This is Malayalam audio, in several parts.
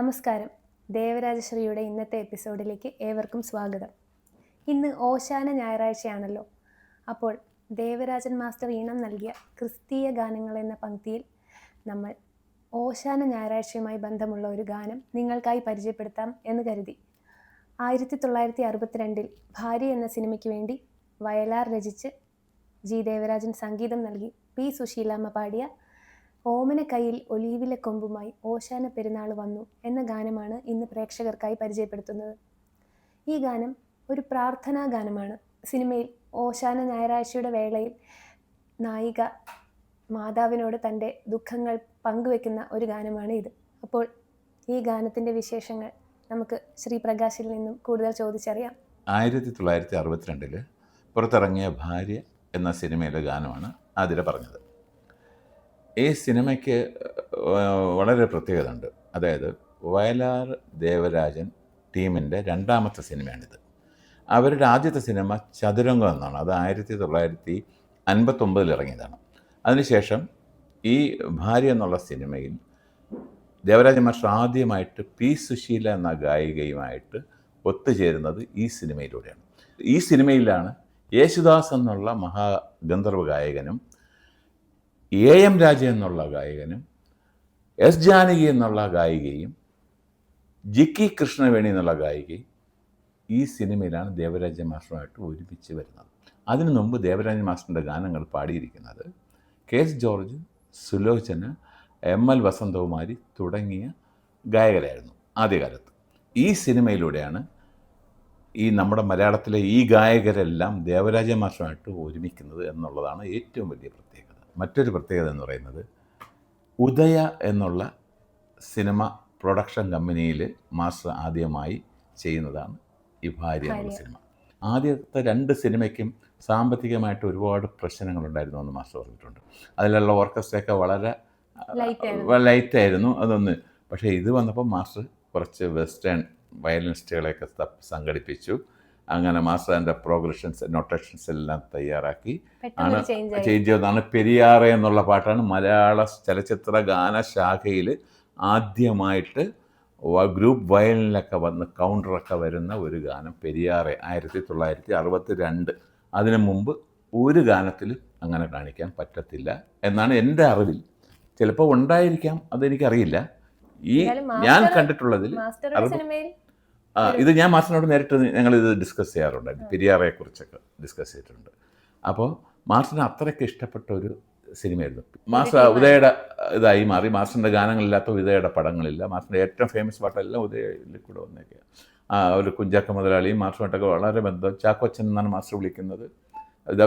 നമസ്കാരം. ദേവരാജശ്രീയുടെ ഇന്നത്തെ എപ്പിസോഡിലേക്ക് ഏവർക്കും സ്വാഗതം. ഇന്ന് ഓശാന ഞായറാഴ്ചയാണല്ലോ. അപ്പോൾ ദേവരാജൻ മാസ്റ്റർ ഈണം നൽകിയ ക്രിസ്തീയ ഗാനങ്ങൾ എന്ന പങ്ക്തിയിൽ നമ്മൾ ഓശാന ഞായറാഴ്ചയുമായി ബന്ധമുള്ള ഒരു ഗാനം നിങ്ങൾക്കായി പരിചയപ്പെടുത്താം എന്ന് കരുതി. 1962 ഭാര്യ എന്ന സിനിമയ്ക്ക് വേണ്ടി വയലാർ രചിച്ച് ജി ദേവരാജൻ സംഗീതം നൽകി പി സുശീലാമ്മ പാടിയ ഓമനക്കൈയിൽ ഒലീവിലെ കൊമ്പുമായി ഓശാന പെരുന്നാൾ വന്നു എന്ന ഗാനമാണ് ഇന്ന് പ്രേക്ഷകർക്കായി പരിചയപ്പെടുത്തുന്നത്. ഈ ഗാനം ഒരു പ്രാർത്ഥനാ ഗാനമാണ്. സിനിമയിൽ ഓശാന ഞായറാഴ്ചയുടെ വേളയിൽ നായിക മാതാവിനോട് തൻ്റെ ദുഃഖങ്ങൾ പങ്കുവെക്കുന്ന ഒരു ഗാനമാണ് ഇത്. അപ്പോൾ ഈ ഗാനത്തിൻ്റെ വിശേഷങ്ങൾ നമുക്ക് ശ്രീ പ്രകാശിൽ നിന്നും കൂടുതൽ ചോദിച്ചറിയാം. 1962 പുറത്തിറങ്ങിയ ഭാര്യ എന്ന സിനിമയിലെ ഗാനമാണ് ആതിര പറഞ്ഞത്. ഈ സിനിമയ്ക്ക് വളരെ പ്രത്യേകത ഉണ്ട്. അതായത് വയലാർ ദേവരാജൻ ടീമിൻ്റെ രണ്ടാമത്തെ സിനിമയാണിത്. അവരുടെ ആദ്യത്തെ സിനിമ ചതുരംഗം എന്നാണ്. അത് 1959 ഇറങ്ങിയതാണ്. അതിനുശേഷം ഈ ഭാര്യ എന്നുള്ള സിനിമയിൽ ദേവരാജൻ മാസ്റ്റർ ആദ്യമായിട്ട് പി സുശീല എന്ന ഗായികയുമായിട്ട് ഒത്തുചേരുന്നത് ഈ സിനിമയിലൂടെയാണ്. ഈ സിനിമയിലാണ് യേശുദാസ് എന്നുള്ള മഹാഗന്ധർവ ഗായകനും എം രാജ എന്നുള്ള ഗായകനും എസ് ജാനകി എന്നുള്ള ഗായികയും ജിക്കി കൃഷ്ണവേണി എന്നുള്ള ഗായികയും ഈ സിനിമയിലാണ് ദേവരാജൻ മാസ്റ്ററുമായിട്ട് ഒരുമിച്ച് വരുന്നത്. അതിനു മുമ്പ് ദേവരാജൻ മാസ്റ്ററിൻ്റെ ഗാനങ്ങൾ പാടിയിരിക്കുന്നത് K S George, Sulochana, M L. Vasanthakumari തുടങ്ങിയ ഗായകരായിരുന്നു ആദ്യകാലത്ത്. ഈ സിനിമയിലൂടെയാണ് ഈ നമ്മുടെ മലയാളത്തിലെ ഈ ഗായകരെല്ലാം ദേവരാജൻ മാസ്റ്ററുമായിട്ട് ഒരുമിക്കുന്നത് എന്നുള്ളതാണ് ഏറ്റവും വലിയ പ്രത്യേകത. മറ്റൊരു പ്രത്യേകത എന്ന് പറയുന്നത് ഉദയ എന്നുള്ള സിനിമ പ്രൊഡക്ഷൻ കമ്പനിയിൽ മാസ്റ്റർ ആദ്യമായി ചെയ്യുന്നതാണ് ഈ ഭാര്യ എന്നുള്ള സിനിമ. ആദ്യത്തെ 2 സിനിമയ്ക്കും സാമ്പത്തികമായിട്ട് ഒരുപാട് പ്രശ്നങ്ങളുണ്ടായിരുന്നു എന്ന് മാസ്റ്റർ പറഞ്ഞിട്ടുണ്ട്. അതിലുള്ള ഓർക്കസ്ട്രയൊക്കെ വളരെ ലൈറ്റായിരുന്നു അതൊന്ന്. പക്ഷേ ഇത് വന്നപ്പോൾ മാസ്റ്റർ കുറച്ച് വെസ്റ്റേൺ വയലിനിസ്റ്റുകളെയൊക്കെ സംഘടിപ്പിച്ചു. അങ്ങനെ മാസ്റ്റർ അതിൻ്റെ പ്രോഗ്രഷൻസ്, നൊട്ടേഷൻസ് എല്ലാം തയ്യാറാക്കി ആണ് ചേഞ്ച് ചെയ്തതാണ്. പെരിയാറെ എന്നുള്ള പാട്ടാണ് മലയാള ചലച്ചിത്ര ഗാനശാഖയിൽ ആദ്യമായിട്ട് ഗ്രൂപ്പ് വയലിനിലൊക്കെ വന്ന് കൗണ്ടറൊക്കെ വരുന്ന ഒരു ഗാനം പെരിയാറെ 1962. അതിനു മുമ്പ് ഒരു ഗാനത്തിലും അങ്ങനെ കാണിക്കാൻ പറ്റത്തില്ല എന്നാണ് എൻ്റെ അറിവിൽ. ചിലപ്പോൾ ഉണ്ടായിരിക്കാം, അതെനിക്കറിയില്ല. ഈ ഞാൻ കണ്ടിട്ടുള്ളതിൽ ഇത് ഞാൻ മാസ്റ്ററിനോട് നേരിട്ട് ഞങ്ങളിത് ഡിസ്കസ് ചെയ്യാറുണ്ടായിരുന്നു. പെരിയാറെക്കുറിച്ചൊക്കെ ഡിസ്കസ് ചെയ്തിട്ടുണ്ട്. അപ്പോൾ മാസ്റ്ററിന് അത്രയ്ക്ക് ഇഷ്ടപ്പെട്ട ഒരു സിനിമയായിരുന്നു. മാസ്റ്റർ ഉദയയുടെ ഇതായി മാറി. മാസ്റ്ററിൻ്റെ ഗാനങ്ങളില്ലാത്ത ഉദയയുടെ പടങ്ങളില്ല. മാസ്റ്ററിൻ്റെ ഏറ്റവും ഫേമസ് പാട്ടെല്ലാം ഉദയയിൽ കൂടെ വന്നേക്കുക. ഒരു കുഞ്ചാക്ക മുതലാളിയും മാസ്റ്ററുമായിട്ടൊക്കെ വളരെ ബന്ധം. ചാക്കോച്ചൻ എന്നാണ് മാസ്റ്റർ വിളിക്കുന്നത്.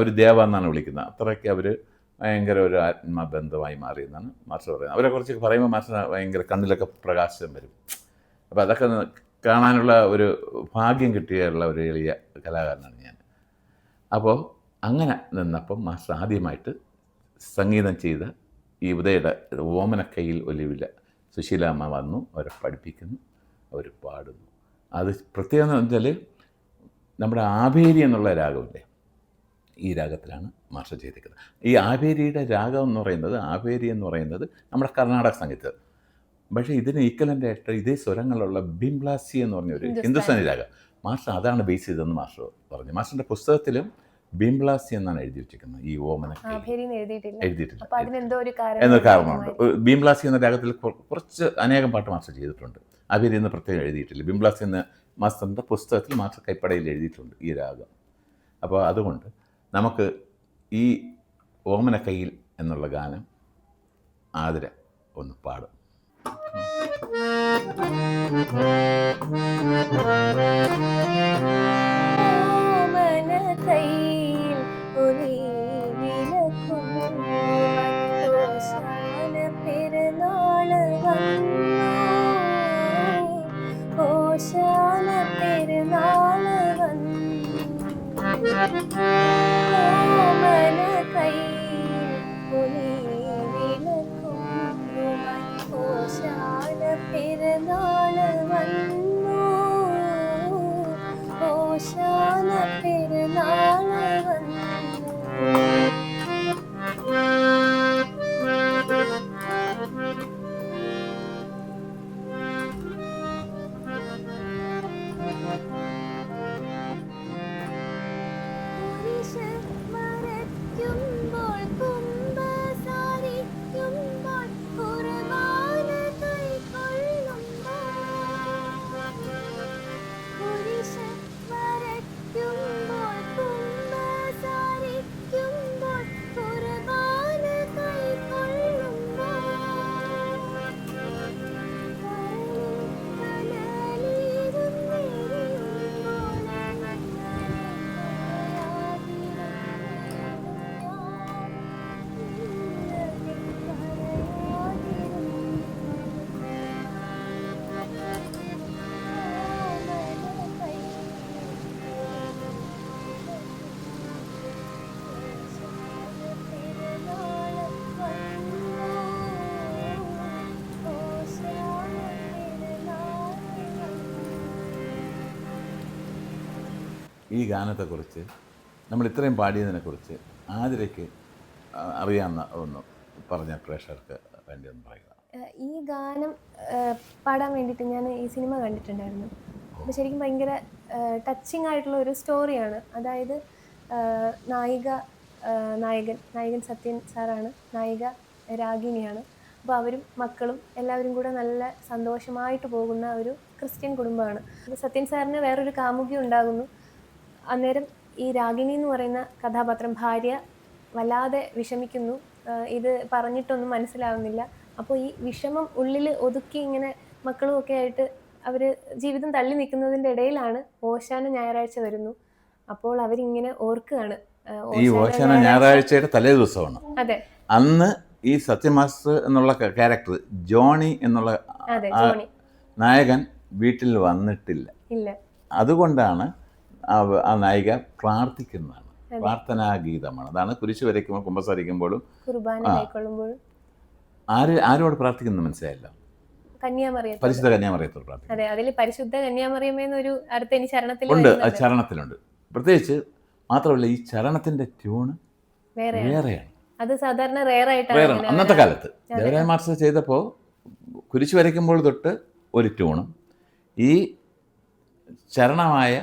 അവർ ദേവ എന്നാണ് വിളിക്കുന്നത്. അത്രയ്ക്ക് അവർ ഭയങ്കര ഒരു ആത്മബന്ധമായി മാറിയെന്നാണ് മാസ്റ്റർ പറയുന്നത്. അവരെക്കുറിച്ച് പറയുമ്പോൾ മാസ്റ്റർ ഭയങ്കര കണ്ണിലൊക്കെ പ്രകാശം വരും. അപ്പോൾ അതൊക്കെ കാണാനുള്ള ഒരു ഭാഗ്യം കിട്ടിയുള്ള ഒരു എളിയ കലാകാരനാണ് ഞാൻ. അപ്പോൾ അങ്ങനെ നിന്നപ്പം മാസ്റ്റർ ആദ്യമായിട്ട് സംഗീതം ചെയ്ത ഈ ഉദയയുടെ ഓമനക്കൈയിൽ ഒലിവില സുശീലാമ്മ വന്നു, അവരെ പഠിപ്പിക്കുന്നു, അവർ പാടുന്നു. അത് പ്രത്യേകത എന്ന് വെച്ചാൽ നമ്മുടെ ആഭേരി എന്നുള്ള രാഗമില്ലേ, ഈ രാഗത്തിലാണ് മാസ്റ്റർ ചെയ്തിരിക്കുന്നത്. ഈ ആഭേരിയുടെ രാഗം എന്ന് പറയുന്നത്, ആഭേരി എന്ന് പറയുന്നത് നമ്മുടെ കർണാടക സംഗീതം. പക്ഷേ ഇതിന് ഈക്വലൻ്റായിട്ട് ഇതേ സ്വരങ്ങളുള്ള ബിംബ്ലാസി എന്ന് പറഞ്ഞൊരു ഹിന്ദുസ്ഥാനി രാഗം. മാസ്റ്റർ അതാണ് ബേസ് ചെയ്തതെന്ന് മാസ്റ്റർ പറഞ്ഞു. മാസ്റ്ററിൻ്റെ പുസ്തകത്തിലും ബിംബ്ലാസി എന്നാണ് എഴുതി വെച്ചിരിക്കുന്നത്. ഈ ഓമനക്കൈ എഴുതിയിട്ടില്ല എന്നൊരു കാരണമുണ്ട്. ബിംബ്ലാസി എന്ന രാഗത്തിൽ കുറച്ച് അനേകം പാട്ട് മാസ്റ്റർ ചെയ്തിട്ടുണ്ട്. ആഭേരി എന്ന് പ്രത്യേകം എഴുതിയിട്ടില്ല. ബിംബ്ലാസി എന്ന മാസ്റ്ററിൻ്റെ പുസ്തകത്തിൽ മാസ്റ്റർ കൈപ്പടയിൽ എഴുതിയിട്ടുണ്ട് ഈ രാഗം. അപ്പോൾ അതുകൊണ്ട് നമുക്ക് ഈ ഓമനക്കൈയിൽ എന്നുള്ള ഗാനം ആതിര ഒന്ന് പാടും. ഈ ഗാനത്തെക്കുറിച്ച് നമ്മൾ ഇത്രയും പാടിയതിനെക്കുറിച്ച് ആതിരയ്ക്ക് അറിയാവുന്ന ഒന്ന് പറഞ്ഞ പ്രേക്ഷകർക്ക് വേണ്ടി ഒന്ന് പറയുക. ഈ ഗാനം പാടാൻ വേണ്ടിയിട്ട് ഞാൻ ഈ സിനിമ കണ്ടിട്ടുണ്ടായിരുന്നു. അപ്പോൾ ശരിക്കും ഭയങ്കര ടച്ചിങ് ആയിട്ടുള്ള ഒരു സ്റ്റോറിയാണ്. അതായത് നായകൻ സത്യൻ സാറാണ്, നായിക രാഗിണിയാണ്. അപ്പോൾ അവരും മക്കളും എല്ലാവരും കൂടെ നല്ല സന്തോഷമായിട്ട് പോകുന്ന ഒരു ക്രിസ്ത്യൻ കുടുംബമാണ്. അപ്പോൾ സത്യൻ സാറിന് വേറൊരു കാമുകി ഉണ്ടാകുന്നു. അന്നേരം ഈ രാഗിണി എന്ന് പറയുന്ന കഥാപാത്രം ഭാര്യ വല്ലാതെ വിഷമിക്കുന്നു. ഇത് പറഞ്ഞിട്ടൊന്നും മനസ്സിലാവുന്നില്ല. അപ്പോൾ ഈ വിഷമം ഉള്ളിൽ ഒതുക്കി ഇങ്ങനെ മക്കളും ഒക്കെ ആയിട്ട് അവർ ജീവിതം തള്ളി നിൽക്കുന്നതിൻ്റെ ഇടയിലാണ് ഓശാന ഞായറാഴ്ച വരുന്നു. അപ്പോൾ അവരിങ്ങനെ ഓർക്കുകയാണ്. ഈ ഓശാന ഞായറാഴ്ചയുടെ തലേ ദിവസമാണ്. അതെ, അന്ന് ഈ സത്യമാസ്റ്റർ എന്നുള്ള ക്യാരക്ടർ ജോണി എന്നുള്ള നായകൻ വീട്ടിൽ വന്നിട്ടില്ല. അതുകൊണ്ടാണ് ആ നായിക പ്രാർത്ഥിക്കുന്നതാണ്, പ്രാർത്ഥനാഗീതമാണ്. അതാണ് കുരിശ് വരയ്ക്കുമ്പോൾ കുമ്പസാരിക്കുമ്പോഴും ആരോട് പ്രാർത്ഥിക്കുന്നത് മനസ്സിലായല്ലോ, പരിശുദ്ധ കന്യാമറിയത്തോട് പ്രാർത്ഥിക്കും. അതെ, അതിൽ പരിശുദ്ധ കന്യാമറിയമെന്നൊരു അർത്ഥം ഇനി ചരണത്തിലുണ്ട്, ചരണത്തിലുണ്ട്. പ്രത്യേകിച്ച് മാത്രമല്ല ഈ ചരണത്തിന്റെ ട്യൂണ് വേറെയാണ്. അത് സാധാരണ റെയറായിട്ടാണ് അന്നത്തെ കാലത്ത്. ദേവരാജ മാസ്റ്റർ ചെയ്തപ്പോൾ കുരിശ് വരയ്ക്കുമ്പോൾ തൊട്ട് ഒരു ട്യൂണും ഈ ചരണമായ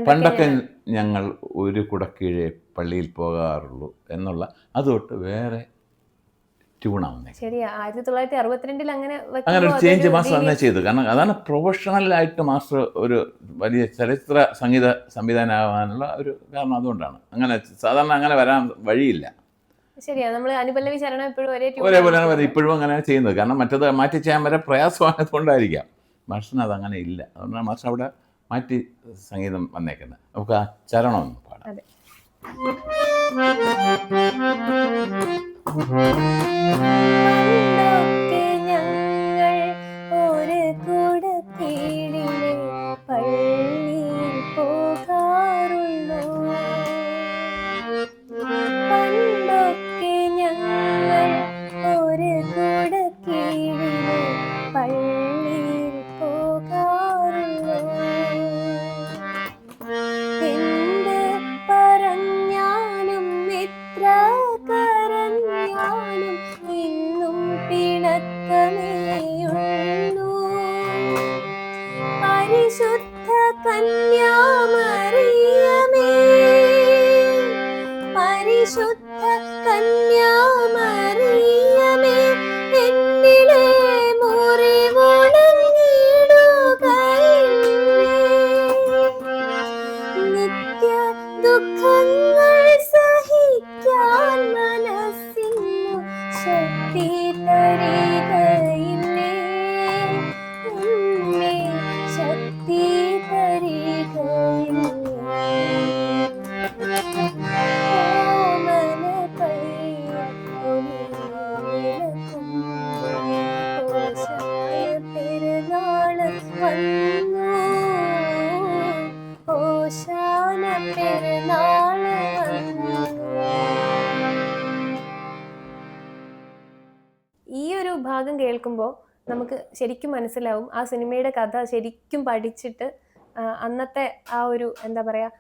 പണ്ടൊക്കെ ഞങ്ങൾ ഒരു കുടക്കീഴേ പള്ളിയിൽ പോകാറുള്ളൂ എന്നുള്ള അതൊട്ട് വേറെ ട്യൂണാവുന്നേ. ശരിയാ, 1962 അങ്ങനെ ഒരു ചേഞ്ച് മാസ്റ്റർ അന്നേ ചെയ്തു. കാരണം അതാണ് പ്രൊഫഷണലായിട്ട് മാസ്റ്റർ ഒരു വലിയ ചരിത്ര സംഗീത സംവിധാനമാകാനുള്ള ഒരു കാരണം. അതുകൊണ്ടാണ് അങ്ങനെ സാധാരണ അങ്ങനെ വരാൻ വഴിയില്ല. ശരിയാ, നമ്മൾ അനുപല്ലവി ചരണം എപ്പോഴും ഒരേപോലെയാണ് വരെ ഇപ്പോഴും അങ്ങനെയാണ് ചെയ്യുന്നത്. കാരണം മറ്റത് മാറ്റി ചെയ്യാൻ വരെ പ്രയാസമായതുകൊണ്ടായിരിക്കാം. മാസ്റ്ററിന് അതങ്ങനെ ഇല്ല. അതുകൊണ്ടാണ് മാസ്റ്റർ അവിടെ മാറ്റി സംഗീതം വന്നേക്കുന്നത്. നമുക്ക് ആ ചരണം ഒന്ന് പാടാം. ഈ ഒരു ഭാഗം കേൾക്കുമ്പോൾ നമുക്ക് ശരിക്കും മനസ്സിലാവും ആ സിനിമയുടെ കഥ ശരിക്കും പഠിച്ചിട്ട് അന്നത്തെ ആ ഒരു എന്താ പറയുക,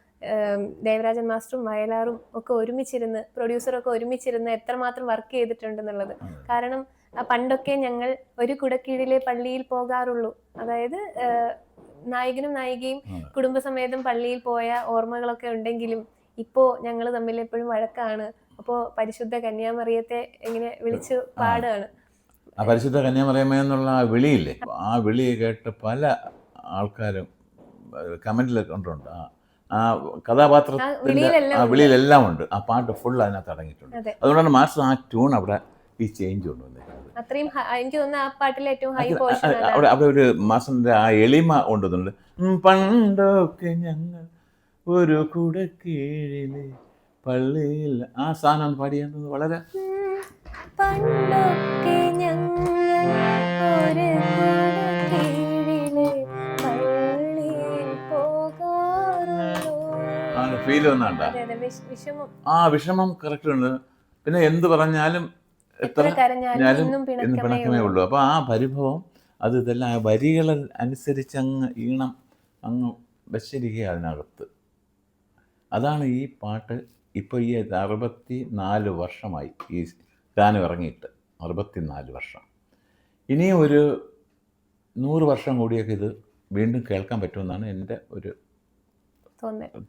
ദേവരാജൻ മാസ്റ്ററും വയലാറും ഒക്കെ ഒരുമിച്ചിരുന്ന്, പ്രൊഡ്യൂസറൊക്കെ ഒരുമിച്ചിരുന്ന് എത്രമാത്രം വർക്ക് ചെയ്തിട്ടുണ്ടെന്നുള്ളത്. കാരണം പണ്ടൊക്കെ ഞങ്ങൾ ഒരു കുടക്കീഴിലെ പള്ളിയിൽ പോകാറുള്ളൂ, അതായത് നായകനും നായികയും കുടുംബസമേതം പള്ളിയിൽ പോയ ഓർമ്മകളൊക്കെ ഉണ്ടെങ്കിലും ഇപ്പോൾ ഞങ്ങൾ തമ്മിൽ എപ്പോഴും വഴക്കാണ്. അപ്പോൾ പരിശുദ്ധ കന്യാമറിയത്തെ ഇങ്ങനെ വിളിച്ച് പാടുകയാണ്. ആ പരിശുദ്ധ കന്യാമറിയമ്മ എന്നുള്ള ആ വിളിയില്ലേ, ആ വിളി കേട്ട് പല ആൾക്കാരും കമന്റിലൊക്കെ ഉണ്ട്. ആ കഥാപാത്രത്തിന്റെ ആ വിളിയിലെല്ലാം ഉണ്ട്. ആ പാട്ട് ഫുൾ അതിനകത്ത് അടങ്ങിയിട്ടുണ്ട്. അതുകൊണ്ടാണ് മാസ്റ്റർ ആ ട്യൂൺ അവിടെ ഈ ചേഞ്ച് കൊണ്ടുവന്നത്. അത്രയും എനിക്ക് തോന്നുന്നു ആ പാട്ടിലെ ഏറ്റവും ഹൈ പോർഷൻ അവിടെ ഒരു മാസ്റ്ററിന്റെ ആ എളിമ കൊണ്ടുവന്നുണ്ട്. പണ്ടൊക്കെ ഞങ്ങൾ ഒരു കുടക്കീഴിലെ പള്ളിയിൽ, ആ സാധനം പാടിയത് വളരെ പണ്ടൊക്കെ ഞങ്ങൾ ഒരു കുടക്കീഴിലെ പള്ളിയിൽ പോകാറുള്ളൂ. ഫീൽ വന്നാണ്ട ആ വിഷമം കറക്റ്റ് ഉണ്ട്. പിന്നെ എന്ത് പറഞ്ഞാലും എത്ര കരഞ്ഞാലും എന്ന് പിണക്കമേ ഉള്ളൂ. അപ്പോൾ ആ പരിഭവം അത് ഇതെല്ലാം വരികൾ അനുസരിച്ച് അങ്ങ് ഈണം അങ്ങ് വെച്ചിരിക്കുക അതിനകത്ത്. അതാണ് ഈ പാട്ട് ഇപ്പോൾ ഈ 64 വർഷമായി ഈ ഗാനം ഇറങ്ങിയിട്ട്. 64 വർഷം. ഇനിയും ഒരു 100 വർഷം കൂടിയൊക്കെ ഇത് വീണ്ടും കേൾക്കാൻ പറ്റുമെന്നാണ് എൻ്റെ ഒരു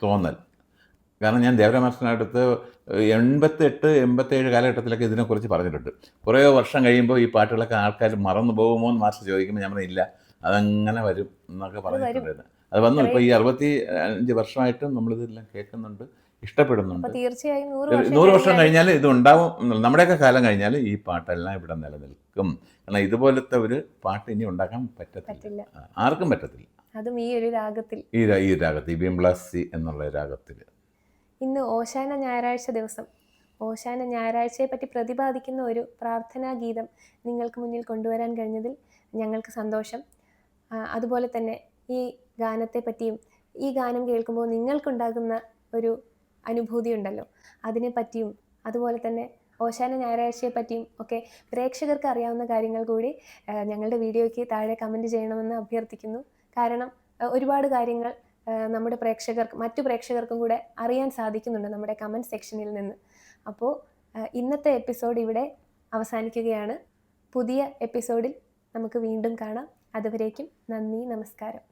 തോന്നൽ. കാരണം ഞാൻ ദേവരാമാസ്റ്ററിനടുത്ത് 88, 87 കാലഘട്ടത്തിലൊക്കെ ഇതിനെക്കുറിച്ച് പറഞ്ഞിട്ടുണ്ട്. കുറേ വർഷം കഴിയുമ്പോൾ ഈ പാട്ടുകളൊക്കെ ആൾക്കാർ മറന്നു പോകുമോ എന്ന് മാസ്റ്റർ ചോദിക്കുമ്പോൾ ഞാൻ പറഞ്ഞില്ല, അതങ്ങനെ വരും എന്നൊക്കെ പറഞ്ഞിട്ടുണ്ടായിരുന്നു. അത് വന്നു. ഇപ്പോൾ ഈ 65 വർഷമായിട്ടും നമ്മളിതെല്ലാം കേൾക്കുന്നുണ്ട്, ഇഷ്ടപ്പെടുന്നുണ്ട്. തീർച്ചയായും 100 വർഷം കഴിഞ്ഞാൽ ഇത് ഉണ്ടാവും. നമ്മുടെയൊക്കെ കാലം കഴിഞ്ഞാൽ ഈ പാട്ടെല്ലാം ഇവിടെ നിലനിൽക്കും. കാരണം ഇതുപോലത്തെ ഒരു പാട്ട് ഇനി ഉണ്ടാക്കാൻ പറ്റത്തില്ല, ആർക്കും പറ്റത്തില്ല. അതും ഈ ഒരു രാഗത്തിൽ, ഈ രാഗത്തിൽ, ബിംബ്ലാസി എന്നുള്ള രാഗത്തിൽ. ഇന്ന് ഓശാന ഞായറാഴ്ച ദിവസം ഓശാന ഞായറാഴ്ചയെ പറ്റി പ്രതിപാദിക്കുന്ന ഒരു പ്രാർത്ഥനാ ഗീതം നിങ്ങൾക്ക് മുന്നിൽ കൊണ്ടുവരാൻ കഴിഞ്ഞതിൽ ഞങ്ങൾക്ക് സന്തോഷം. അതുപോലെ തന്നെ ഈ ഗാനത്തെ പറ്റിയും ഈ ഗാനം കേൾക്കുമ്പോൾ നിങ്ങൾക്കുണ്ടാകുന്ന ഒരു അനുഭൂതി ഉണ്ടല്ലോ, അതിനെ പറ്റിയും അതുപോലെ തന്നെ ഓശാന ഞായറാഴ്ചയെ പറ്റിയും ഒക്കെ പ്രേക്ഷകർക്ക് അറിയാവുന്ന കാര്യങ്ങൾ കൂടി ഞങ്ങളുടെ വീഡിയോയ്ക്ക് താഴെ കമൻറ്റ് ചെയ്യണമെന്ന് അഭ്യർത്ഥിക്കുന്നു. കാരണം ഒരുപാട് കാര്യങ്ങൾ നമ്മുടെ മറ്റു പ്രേക്ഷകർക്കും കൂടെ അറിയാൻ സാധിക്കുന്നുണ്ട് നമ്മുടെ കമൻറ്റ് സെക്ഷനിൽ നിന്ന്. അപ്പോൾ ഇന്നത്തെ എപ്പിസോഡ് ഇവിടെ അവസാനിക്കുകയാണ്. പുതിയ എപ്പിസോഡിൽ നമുക്ക് വീണ്ടും കാണാം. അതുവരേക്കും നന്ദി, നമസ്കാരം.